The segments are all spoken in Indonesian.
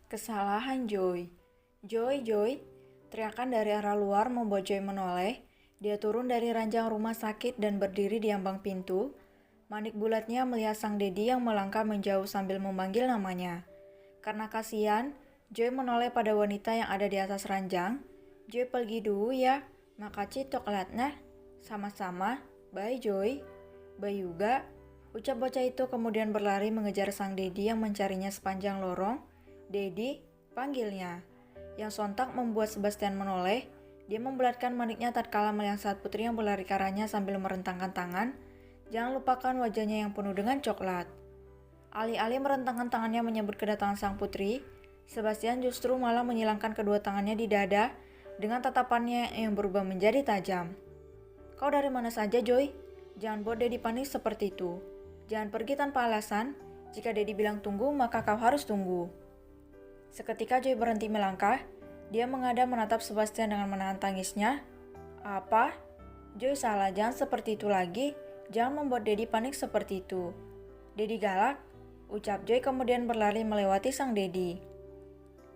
Kesalahan Joy. Joy, Joy. Teriakan dari arah luar membuat Joy menoleh. Dia turun dari ranjang rumah sakit dan berdiri di ambang pintu. Manik bulatnya melihat sang Dedi yang melangkah menjauh sambil memanggil namanya. Karena kasihan, Joy menoleh pada wanita yang ada di atas ranjang. Joy pergi dulu ya, makasih coklatnya. Sama-sama, bye Joy. Bye juga. Ucap bocah itu kemudian berlari mengejar sang Dedi yang mencarinya sepanjang lorong. Dedi, panggilnya. Yang sontak membuat Sebastian menoleh. Dia membulatkan maniknya tatkala melihat saat putri yang berlari ke arahnya sambil merentangkan tangan. Jangan lupakan wajahnya yang penuh dengan coklat. Alih-alih merentangkan tangannya menyambut kedatangan sang putri, Sebastian justru malah menyilangkan kedua tangannya di dada dengan tatapannya yang berubah menjadi tajam. Kau dari mana saja, Joy? Jangan buat Dedi panik seperti itu. Jangan pergi tanpa alasan. Jika Dedi bilang tunggu, maka kau harus tunggu. Seketika Joy berhenti melangkah. Dia menghadap menatap Sebastian dengan menahan tangisnya. Apa? Joy salah, jangan seperti itu lagi. Jangan membuat Dedi panik seperti itu. Dedi galak, ucap Joy kemudian berlari melewati sang Dedi.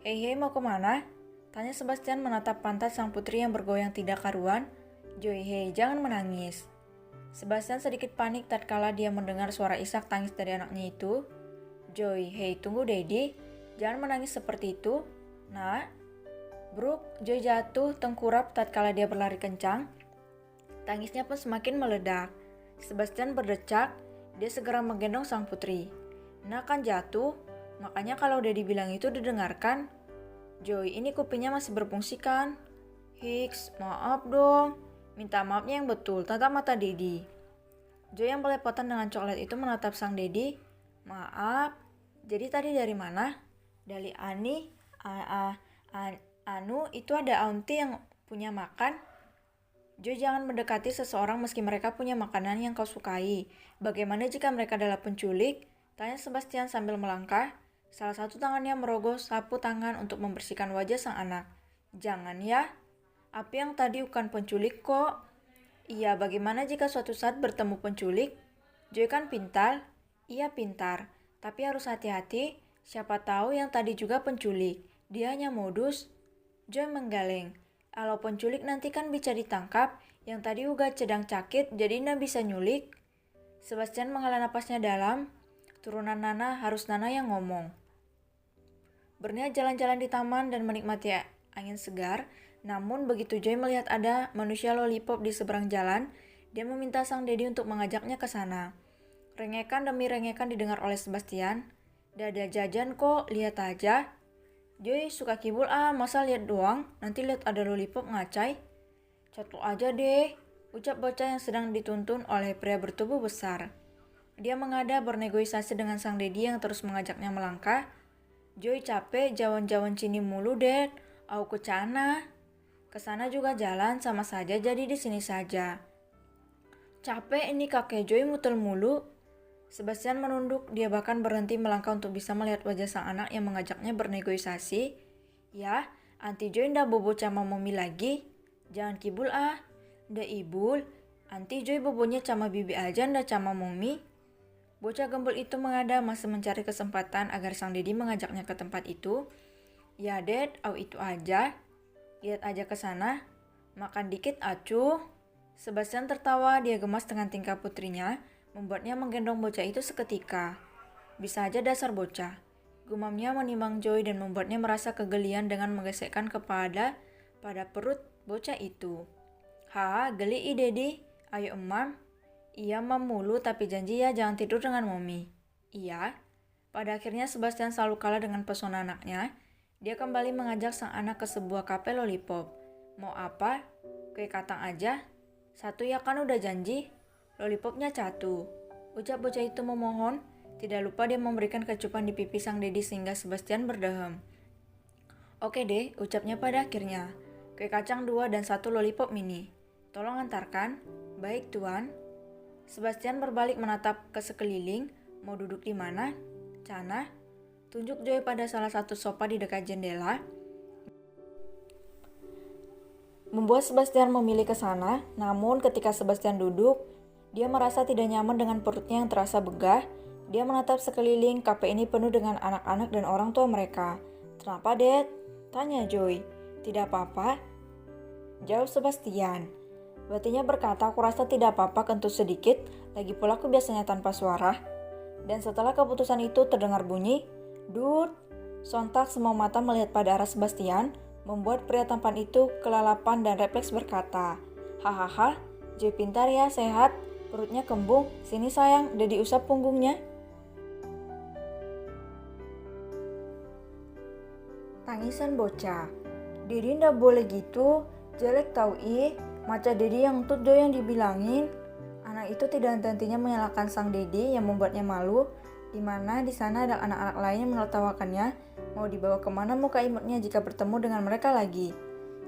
Hei mau kemana? Tanya Sebastian menatap pantat sang putri yang bergoyang tidak karuan. Joy, hei jangan menangis. Sebastian sedikit panik tatkala dia mendengar suara isak tangis dari anaknya itu. Joy, hei tunggu Dedi, jangan menangis seperti itu. Nak. Bruk, Joy jatuh tengkurap tatkala dia berlari kencang. Tangisnya pun semakin meledak. Sebastian berdecak, dia segera menggendong sang putri. Nak kan jatuh, makanya kalau Dedi bilang itu didengarkan. Joy, ini kupingnya masih berfungsi kan? Hiks, maaf dong. Minta maafnya yang betul, tatap mata Dedi. Joy yang belepotan dengan coklat itu menatap sang Dedi. Maaf, jadi tadi dari mana? Dari Ani. Anu, itu ada auntie yang punya makan. Joy, jangan mendekati seseorang meski mereka punya makanan yang kau sukai. Bagaimana jika mereka adalah penculik? Tanya Sebastian sambil melangkah. Salah satu tangannya merogoh sapu tangan untuk membersihkan wajah sang anak. Jangan ya. Api yang tadi bukan penculik kok. Iya, bagaimana jika suatu saat bertemu penculik? Joy kan pintar. Iya pintar, tapi harus hati-hati. Siapa tahu yang tadi juga penculik. Dia hanya modus. Joy menggeleng. Kalau penculik nanti kan bisa ditangkap. Yang tadi uga sedang sakit, jadi ndak bisa nyulik. Sebastian menghela napasnya dalam. Turunan Nana harus Nana yang ngomong. Berniat jalan-jalan di taman dan menikmati angin segar. Namun begitu Joy melihat ada manusia lollipop di seberang jalan, dia meminta sang Dedi untuk mengajaknya ke sana. Rengekan demi rengekan didengar oleh Sebastian. Dada jajan kok, lihat aja. Joy suka kibul masa lihat doang, nanti lihat ada lollipop ngacai. Catu aja deh, ucap bocah yang sedang dituntun oleh pria bertubuh besar. Dia mengada bernegosiasi dengan sang Dedi yang terus mengajaknya melangkah. Joy capek jawan-jawan cini mulu deh, aku ke sana. Kesana juga jalan sama saja jadi di sini saja. Capek ini kakek Joy muter mulu. Sebastian menunduk, dia bahkan berhenti melangkah untuk bisa melihat wajah sang anak yang mengajaknya bernegosiasi. Ya, Auntie Joy ndak bobo sama Mommy lagi. Jangan kibul ndak ibul. Auntie Joy bobonya sama bibi aja ndak sama Mommy. Bocah gembul itu mengada masih mencari kesempatan agar sang Dedi mengajaknya ke tempat itu. Ya Dad, itu aja. Lihat aja ke sana. Makan dikit acuh. Sebastian tertawa, dia gemas dengan tingkah putrinya. Membuatnya menggendong bocah itu seketika. Bisa aja dasar bocah. Gumamnya menimbang Joy dan membuatnya merasa kegelian dengan menggesekkan kepala pada perut bocah itu. Geli Dedi. Ayo emam. Iya mam mulu tapi janji ya jangan tidur dengan Mommy. Iya. Pada akhirnya Sebastian selalu kalah dengan pesona anaknya. Dia kembali mengajak sang anak ke sebuah kafe lollipop. Mau apa? Kue kacang aja. Satu ya kan udah janji. Lollipopnya satu. Ucap bocah itu memohon. Tidak lupa dia memberikan kecupan di pipi sang Dedi sehingga Sebastian berdehem. Oke deh, ucapnya pada akhirnya. Kue kacang 2 dan 1 lollipop mini. Tolong antarkan. Baik tuan. Sebastian berbalik menatap ke sekeliling. Mau duduk di mana? Cana. Tunjuk Joy pada salah satu sofa di dekat jendela. Membuat Sebastian memilih ke sana. Namun ketika Sebastian duduk, dia merasa tidak nyaman dengan perutnya yang terasa begah. Dia menatap sekeliling, kafe ini penuh dengan anak-anak dan orang tua mereka. Kenapa, Dad? Tanya Joy. Tidak apa-apa, jawab Sebastian. Batinya berkata, aku rasa tidak apa-apa, kentut sedikit, lagi pula aku biasanya tanpa suara. Dan setelah keputusan itu terdengar bunyi, dut. Sontak semua mata melihat pada arah Sebastian, membuat pria tampan itu kelalapan dan refleks berkata, hahaha, Joy pintar ya, sehat, perutnya kembung, sini sayang, udah diusap punggungnya. Tangisan bocah. Didi ndak boleh gitu, jelek tau ih, maca Didi yang tut Joy yang dibilangin. Anak itu tidak henti-hentinya menyalahkan sang Didi yang membuatnya malu, di mana di sana ada anak-anak lain yang menertawakannya. Mau dibawa kemana muka imutnya jika bertemu dengan mereka lagi?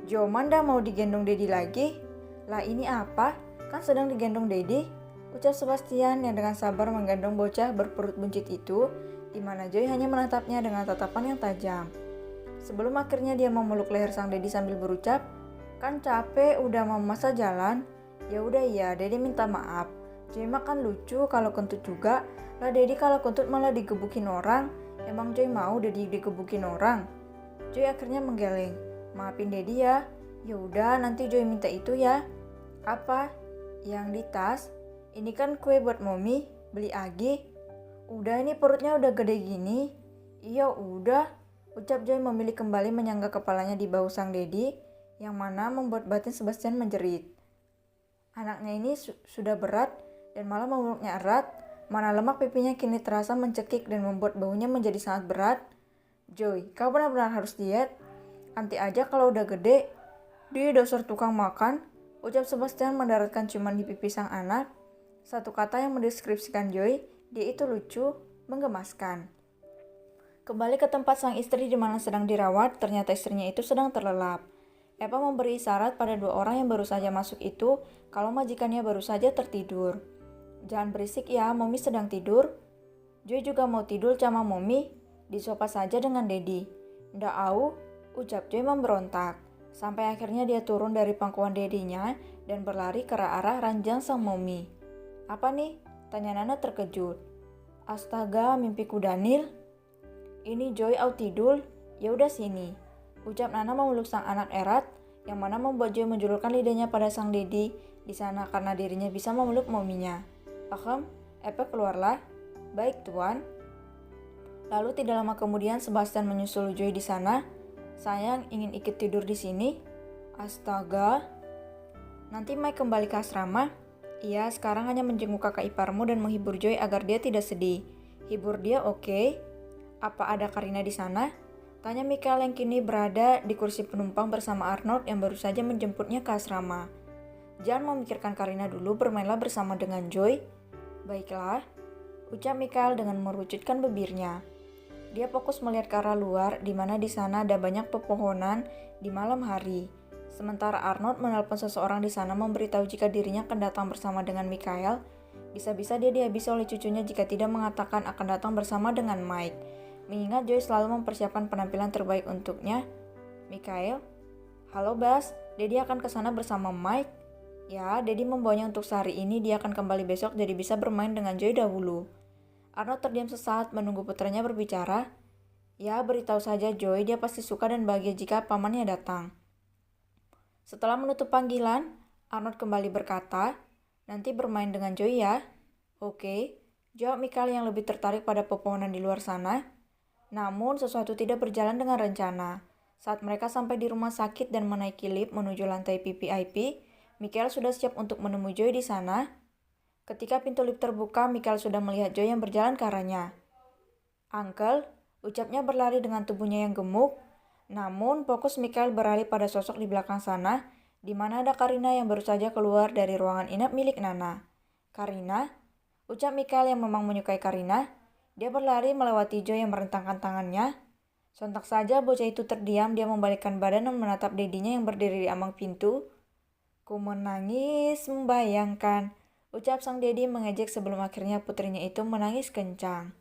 Jo Manda mau digendong Dedi lagi? Lah ini apa? Kan sedang digendong Dedi, ucap Sebastian yang dengan sabar menggendong bocah berperut buncit itu, di mana Joy hanya menatapnya dengan tatapan yang tajam. Sebelum akhirnya dia memeluk leher sang Dedi sambil berucap, kan capek udah mau masa jalan. Ya udah ya, Dedi minta maaf. Joy makan lucu kalau kentut juga. Lah Dedi kalau kentut malah digebukin orang. Emang Joy mau Dedi digebukin orang? Joy akhirnya menggeleng. Maafin Dedi ya. Ya udah nanti Joy minta itu ya. Apa? Yang di tas? Ini kan kue buat Mommy. Beli Agi. Udah ini perutnya udah gede gini. Iya udah. Ucap Joy memilih kembali menyangga kepalanya di bahu sang Dedi, yang mana membuat batin Sebastian menjerit. Anaknya ini sudah berat dan malah memeluknya erat, mana lemak pipinya kini terasa mencekik dan membuat baunya menjadi sangat berat. Joy, kau benar-benar harus diet. Nanti aja kalau udah gede. Dia dasar tukang makan, ucap Sebastian mendaratkan ciuman di pipi sang anak. Satu kata yang mendeskripsikan Joy, dia itu lucu, menggemaskan. Kembali ke tempat sang istri di mana sedang dirawat, ternyata istrinya itu sedang terlelap. Eva memberi isyarat pada dua orang yang baru saja masuk itu kalau majikannya baru saja tertidur. Jangan berisik ya, Mommy sedang tidur. Joy juga mau tidur sama Mommy, di sofa saja dengan Dedi. Ndak au, ucap Joy memberontak. Sampai akhirnya dia turun dari pangkuan Dedinya dan berlari ke arah ranjang sang Mommy. Apa nih? Tanya Nana terkejut. Astaga, mimpiku Daniel. Ini Joy Autidul, ya udah sini. Ucap Nana memeluk sang anak erat, yang mana membuat Joy menjulurkan lidahnya pada sang Dedi di sana karena dirinya bisa memeluk mominya. Eva keluarlah. Baik tuan. Lalu tidak lama kemudian Sebastian menyusul Joy di sana. Sayang ingin ikut tidur di sini. Astaga. Nanti Mike kembali ke asrama. Iya, sekarang hanya menjenguk kakak iparmu dan menghibur Joy agar dia tidak sedih. Hibur dia, oke? Apa ada Karina di sana? Tanya Michael yang kini berada di kursi penumpang bersama Arnold yang baru saja menjemputnya ke asrama. Jangan memikirkan Karina dulu, bermainlah bersama dengan Joy. Baiklah, ucap Michael dengan merucutkan bibirnya. Dia fokus melihat ke arah luar, di mana di sana ada banyak pepohonan di malam hari. Sementara Arnold menelpon seseorang di sana memberitahu jika dirinya akan datang bersama dengan Michael. Bisa-bisa dia dihabisi oleh cucunya jika tidak mengatakan akan datang bersama dengan Mike. Mengingat Joy selalu mempersiapkan penampilan terbaik untuknya. Michael, halo Bas, Dedi akan ke sana bersama Mike. Ya, Dedi membawanya untuk sehari ini, dia akan kembali besok jadi bisa bermain dengan Joy dahulu. Arnold terdiam sesaat menunggu putranya berbicara. Ya, beritahu saja Joy, dia pasti suka dan bahagia jika pamannya datang. Setelah menutup panggilan, Arnold kembali berkata, nanti bermain dengan Joy ya. Oke, jawab Michael yang lebih tertarik pada pepohonan di luar sana. Namun sesuatu tidak berjalan dengan rencana. Saat mereka sampai di rumah sakit dan menaiki lift menuju lantai VIP, Michael sudah siap untuk menemui Joy di sana. Ketika pintu lift terbuka, Michael sudah melihat Joy yang berjalan ke arahnya. Uncle, ucapnya berlari dengan tubuhnya yang gemuk. Namun fokus Michael beralih pada sosok di belakang sana, di mana ada Karina yang baru saja keluar dari ruangan inap milik Nana. Karina, ucap Michael yang memang menyukai Karina. Dia berlari melewati Joy yang merentangkan tangannya. Sontak saja bocah itu terdiam, dia membalikkan badan dan menatap dedinya yang berdiri di ambang pintu. Ku menangis membayangkan, ucap sang dedi mengejek sebelum akhirnya putrinya itu menangis kencang.